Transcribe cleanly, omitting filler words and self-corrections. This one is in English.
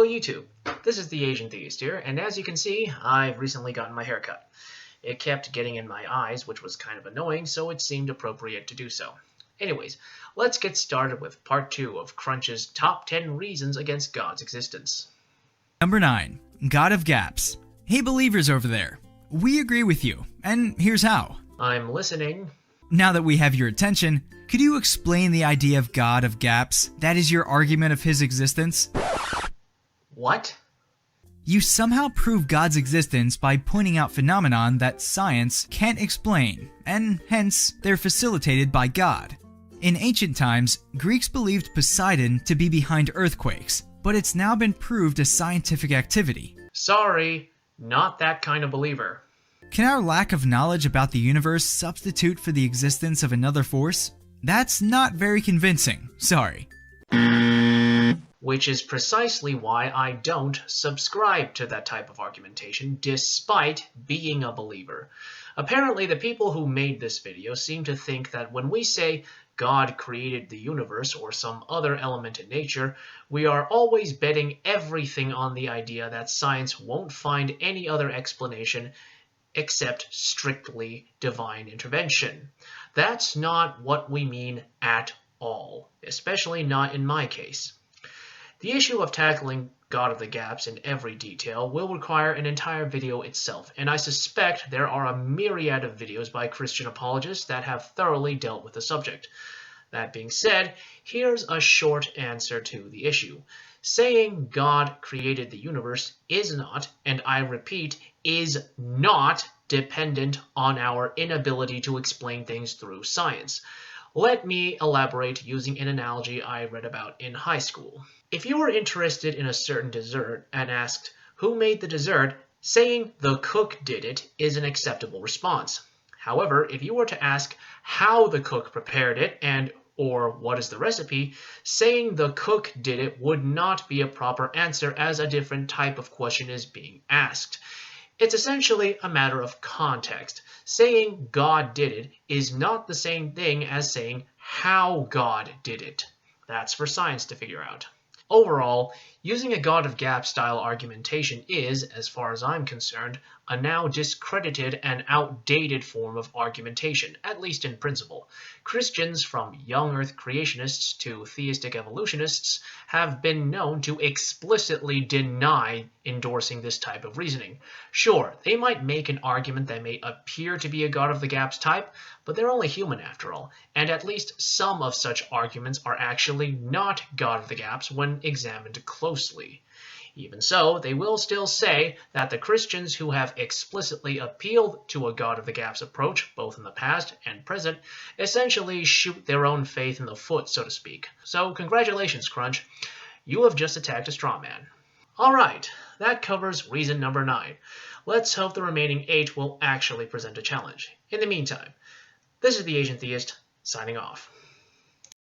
Hello YouTube, this is the Asian Theist here, and as you can see, I've recently gotten my hair cut. It kept getting in my eyes, which was kind of annoying, so it seemed appropriate to do so. Anyways, let's get started with part 2 of Crunch's top 10 reasons against God's existence. Number 9. God of Gaps. Hey believers over there, we agree with you, and here's how. I'm listening. Now that we have your attention, could you explain the idea of God of Gaps? That is your argument of his existence? What? You somehow prove God's existence by pointing out phenomenon that science can't explain, and hence, they're facilitated by God. In ancient times, Greeks believed Poseidon to be behind earthquakes, but it's now been proved a scientific activity. Sorry, not that kind of believer. Can our lack of knowledge about the universe substitute for the existence of another force? That's not very convincing, sorry. Which is precisely why I don't subscribe to that type of argumentation, despite being a believer. Apparently, the people who made this video seem to think that when we say God created the universe or some other element in nature, we are always betting everything on the idea that science won't find any other explanation except strictly divine intervention. That's not what we mean at all, especially not in my case. The issue of tackling God of the Gaps in every detail will require an entire video itself, and I suspect there are a myriad of videos by Christian apologists that have thoroughly dealt with the subject. That being said, here's a short answer to the issue. Saying God created the universe is not, and I repeat, is not dependent on our inability to explain things through science. Let me elaborate using an analogy I read about in high school. If you were interested in a certain dessert and asked, who made the dessert, saying the cook did it is an acceptable response. However, if you were to ask how the cook prepared it or what is the recipe, saying the cook did it would not be a proper answer as a different type of question is being asked. It's essentially a matter of context. Saying God did it is not the same thing as saying how God did it. That's for science to figure out. Overall, using a God of Gaps style argumentation is, as far as I'm concerned, a now discredited and outdated form of argumentation, at least in principle. Christians, from young Earth creationists to theistic evolutionists, have been known to explicitly deny endorsing this type of reasoning. Sure, they might make an argument that may appear to be a God of the Gaps type, but they're only human after all, and at least some of such arguments are actually not God of the Gaps when examined closely. Even so, they will still say that the Christians who have explicitly appealed to a God of the Gaps approach, both in the past and present, essentially shoot their own faith in the foot, so to speak. So congratulations, Crunch. You have just attacked a straw man. Alright, that covers reason number 9. Let's hope the remaining 8 will actually present a challenge. In the meantime, this is the Asian Theist, signing off.